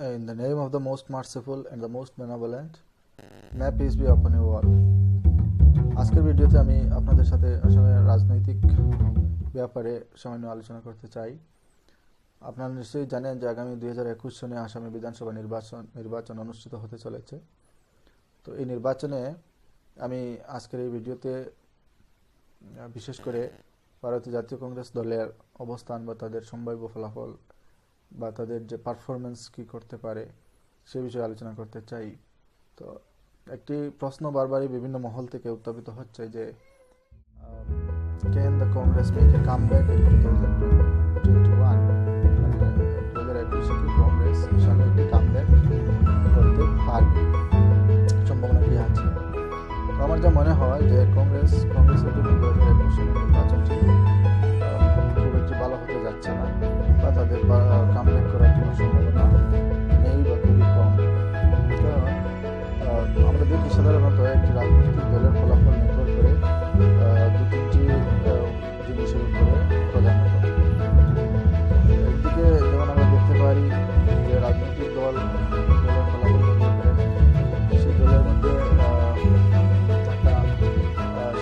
In the name of the most merciful and the most benevolent, may peace be upon you all. আজকের ভিডিওতে আমি আপনাদের সাথে আসামের রাজনৈতিক ব্যাপারে সামান্য আলোচনা করতে চাই। আপনারা নিশ্চয়ই জানেন যে আগামী 2021 সনে আসামে বিধানসভা নির্বাচন অনুষ্ঠিত হতে চলেছে। তো এই নির্বাচনে আমি আজকের এই ভিডিওতে বিশেষ করে ভারতীয় জাতীয় কংগ্রেস দলের অবস্থান বা তাদের সম্ভাব্য ফলাফল বা তাদের যে পারফরমেন্স কি করতে পারে সে বিষয়ে আলোচনা করতে চাই। তো একটি প্রশ্ন বারবারই বিভিন্ন মহল থেকে উত্থাপিত হচ্ছে যে can the Congress make a comeback in 2021, মানে 2021 কি কংগ্রেস সামনে একটি কামব্যাক করতে পারবে, সম্ভাবনা কি আছে? তো আমার যা মনে হয় যে কংগ্রেসের জন্য 2021 সালের নির্বাচনটি খুব একটি ভালো হতে যাচ্ছে না, বা তাদের কামব্যাক করার কোনো সম্ভাবনা নেই বা খুবই কম। কারণ আমরা দেখি সাধারণত একটি রাজনৈতিক দলের ফলাফল নির্ভর করে দু তিনটি জিনিসের উপরে প্রধানত। একদিকে যেমন আমরা দেখতে পারি যে রাজনৈতিক দলের ফলাফল নির্ভর করে সেই দলের মধ্যে থাকা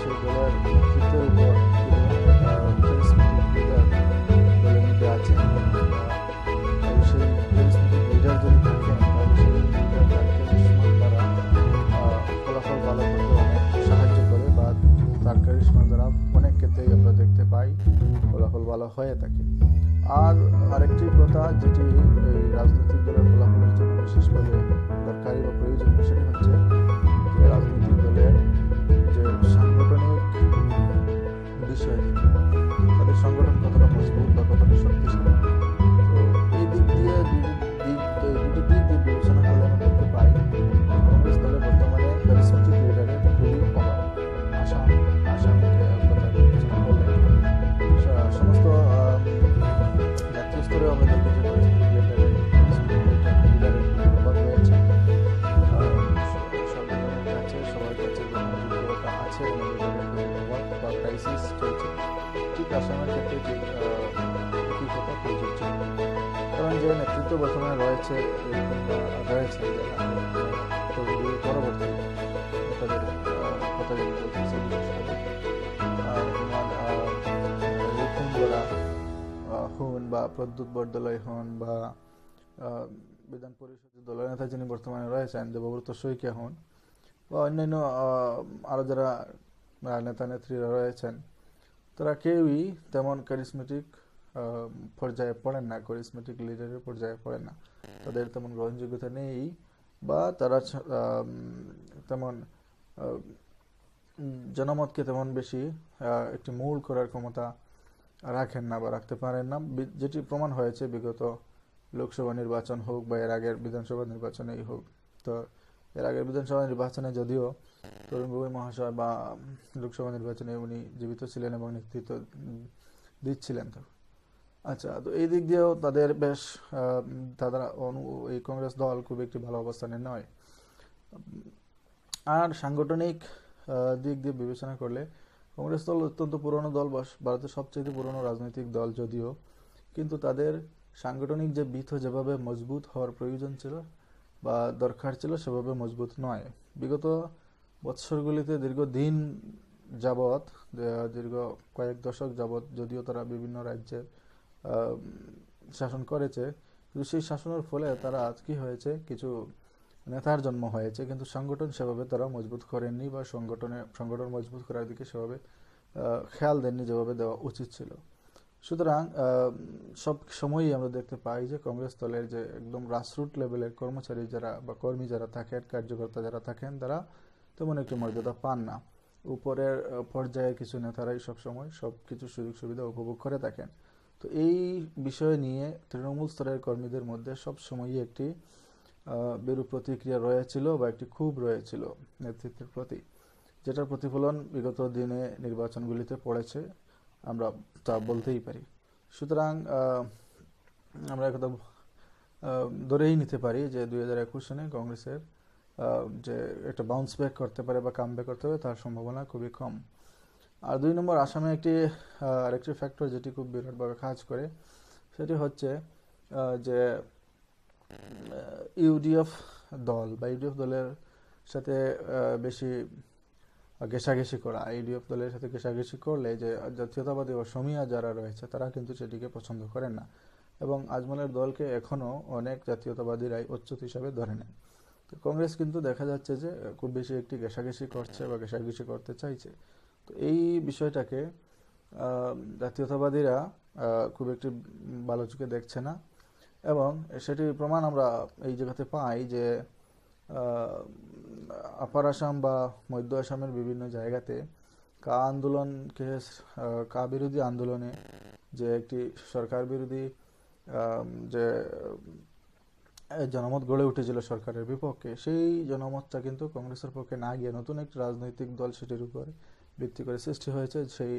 সেই দলের নেতৃত্বের উপর দলের মধ্যে আছে, সেই ক্যারিজমেটিক লিডার যদি থাকেন তাহলে সেই লিডার দ্বারা ফলাফল ভালো করতে অনেক সাহায্য করে, বা তার ক্যারিজমা দ্বারা অনেক ক্ষেত্রেই আমরা দেখতে পাই ফলাফল ভালো হয়ে থাকে। আর আরেকটি কথা যেটি এই রাজনৈতিক দলের ফলাফলের জন্য বিশেষভাবে দরকারি বা প্রয়োজনীয়, সেটি হচ্ছে যে রাজনৈতিক দলের যে সাংগঠনিক বিষয়, তাদের সংগঠন কতটা মজবুত বা কতটা শক্তিশালী। তো এই দিক দিয়ে দুটি দিক দিয়ে বিবেচনা করলে আমরা দেখতে পাই কংগ্রেস দলের বর্তমানে ক্যারিজমেটিক লিডারের খুবই অভাব। আসামকে কথা বিবেচনা করলে সমস্ত জাতীয় স্তরে আমরা দেখি যে লিডারের অভাব রয়েছে। সরকারের কাছে সবার কাছে গ্রহণযোগ্যতা আছে, অভাব বা ক্রাইসিস চলছে। ঠিক আসামের ক্ষেত্রে ঠিক একই কথা প্রযোজ্য, কারণ যে নেতৃত্ব বর্তমানে রয়েছে পরবর্তী তাদের কথা যদি বলতেছে, বিশেষ করে রিপুন বরা হন বা প্রদ্যুৎ বরদলৈ হন বা বিধান পরিষদের দলের নেতা যিনি বর্তমানে রয়েছেন দেবব্রত শইকীয়া হন বা অন্যান্য আরও যারা নেতা নেত্রীরা রয়েছেন, তারা কেউই তেমন ক্যারিজমেটিক পর্যায়ে পড়েন না, ক্যারিজমেটিক লিডারের পর্যায়ে পড়েন না। তাদের তেমন গ্রহণযোগ্যতা নেই, বা তারা তেমন জনমতকে তেমন বেশি একটি মূল করার ক্ষমতা রাখেন না বা রাখতে পারেন না, যেটি প্রমাণ হয়েছে বিগত লোকসভা নির্বাচন হোক বা এর আগের বিধানসভা নির্বাচনেই হোক। তো এর আগের বিধানসভা নির্বাচনে যদিও তরুণ গগৈ মহাশয় বা লোকসভা নির্বাচনে উনি জীবিত ছিলেন এবং নেতৃত্ব দিচ্ছিলেন। তো আচ্ছা, তো এই দিক দিয়েও তাদের বেশ তারা এই কংগ্রেস দল খুব একটি ভালো অবস্থানে নয়। আর সাংগঠনিক দিক দিয়ে বিবেচনা করলে কংগ্রেস দল অত্যন্ত পুরনো দল, ভারতের সবচেয়ে পুরনো রাজনৈতিক দল যদিও, কিন্তু তাদের সাংগঠনিক যে ভিত যেভাবে মজবুত হওয়ার প্রয়োজন ছিল বা দরকার ছিল সেভাবে মজবুত নয়। বিগত বৎসরগুলিতে দীর্ঘদিন যাবৎ, দীর্ঘ কয়েক দশক যাবৎ যদিও তারা বিভিন্ন রাজ্যে শাসন করেছে, কিন্তু সেই শাসনের ফলে তারা আজ কি হয়েছে, কিছু নেতার জন্ম হয়েছে, কিন্তু সংগঠন সেভাবে তারা মজবুত করেননি বা সংগঠন মজবুত করার দিকে সেভাবে খেয়াল দেননি যেভাবে দেওয়া উচিত ছিল। সুতরাং সব সময়ই আমরা দেখতে পাই যে কংগ্রেস দলের যে একদম গ্রাসরুট লেভেলের কর্মচারী যারা বা কর্মী যারা থাকেন, কার্যকর্তা যারা থাকেন, তারা তেমন একটি মর্যাদা পান না। উপরের পর্যায়ে কিছু নেতারাই সবসময় সব কিছু সুযোগ সুবিধা উপভোগ করে থাকেন। তো এই বিষয় নিয়ে তৃণমূল স্তরের কর্মীদের মধ্যে সবসময়ই একটি বিরূপ প্রতিক্রিয়া রয়েছিল বা একটি ক্ষোভ রয়েছিল নেতৃত্বের প্রতি, যেটার প্রতিফলন বিগত দিনে নির্বাচনগুলিতে পড়েছে, আমরা তা বলতেই পারি। সুতরাং আমরা একদম ধরেই নিতে পারি যে 2021 সনে কংগ্রেসের যে একটা বাউন্স ব্যাক করতে পারে বা কাম ব্যাক করতে পারে তার সম্ভাবনা খুবই কম। আর 2 নম্বর, আসামে আরেকটি ফ্যাক্টর যেটি খুব বিরাটভাবে কাজ করে, সেটি হচ্ছে যে ইউডিএফ দল বা ইউডিএফ দলের সাথে বেশি ঘেঁষাঘেঁষি করা, ইউডিএফ দলের সাথে ঘেঁষাঘেঁষি করলে যে জাতীয়তাবাদী অসমীয়া যারা রয়েছে তারা কিন্তু সেটিকে পছন্দ করেন না, এবং আজমলের দলকে এখনও অনেক জাতীয়তাবাদীরাই অচ্যুত হিসাবে ধরে নেন। তো কংগ্রেস কিন্তু দেখা যাচ্ছে যে খুব বেশি একটি ঘেঁষাঘেঁষি করছে বা ঘেঁষাঘেঁষি করতে চাইছে। তো এই বিষয়টাকে জাতীয়তাবাদীরা খুব একটি ভালো চোখে দেখছে না, এবং সেটির প্রমাণ আমরা এই জায়গাতে পাই যে আপার আসাম বা মধ্য আসামের বিভিন্ন জায়গাতে কা বিরোধী আন্দোলনে যে একটি সরকার বিরোধী যে জনমত গড়ে উঠেছিল সরকারের বিপক্ষে, সেই জনমতটা কিন্তু কংগ্রেসের পক্ষে না গিয়ে নতুন একটি রাজনৈতিক দল সেটির উপর ভিত্তি করে সৃষ্টি হয়েছে। সেই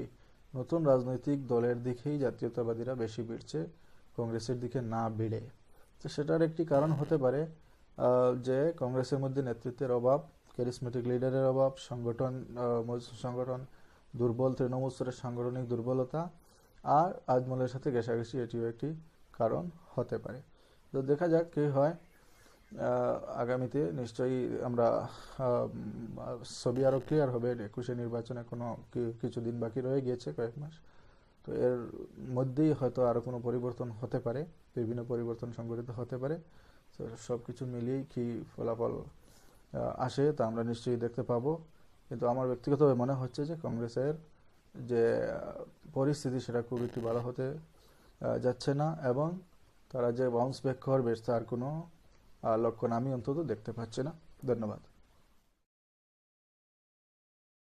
নতুন রাজনৈতিক দলের দিকেই জাতীয়তাবাদীরা বেশি ভিড়ছে, কংগ্রেসের দিকে না ভিড়ে। তো সেটার একটি কারণ হতে পারে যে কংগ্রেসের মধ্যে নেতৃত্বের অভাব, ক্যারিসমেটিক লিডারের অভাব, সংগঠন দুর্বল, তৃণমূল স্তরের সাংগঠনিক দুর্বলতা, আর আজমলের সাথে ঘেঁষাঘেঁষি, এটিও একটি কারণ হতে পারে। তো দেখা যাক কী হয় আগামীতে। নিশ্চয়ই আমরা ছবি আরও ক্লিয়ার হবে। 21 নির্বাচনে কিছুদিন বাকি রয়ে গিয়েছে, কয়েক মাস। তো এর মধ্যেই হয়তো আরও কোনো পরিবর্তন হতে পারে, বিভিন্ন পরিবর্তন সংঘটিত হতে পারে। তো সব কিছু মিলিয়েই কী ফলাফল আসে তা আমরা নিশ্চয়ই দেখতে পাবো। কিন্তু আমার ব্যক্তিগতভাবে মনে হচ্ছে যে কংগ্রেসের যে পরিস্থিতি সেটা খুব একটি ভালো হতে যাচ্ছে না, এবং তারা যে বাউন্স ব্যাক করবে তার কোনো লক্ষণ আমি অন্তত দেখতে পাচ্ছি না। ধন্যবাদ।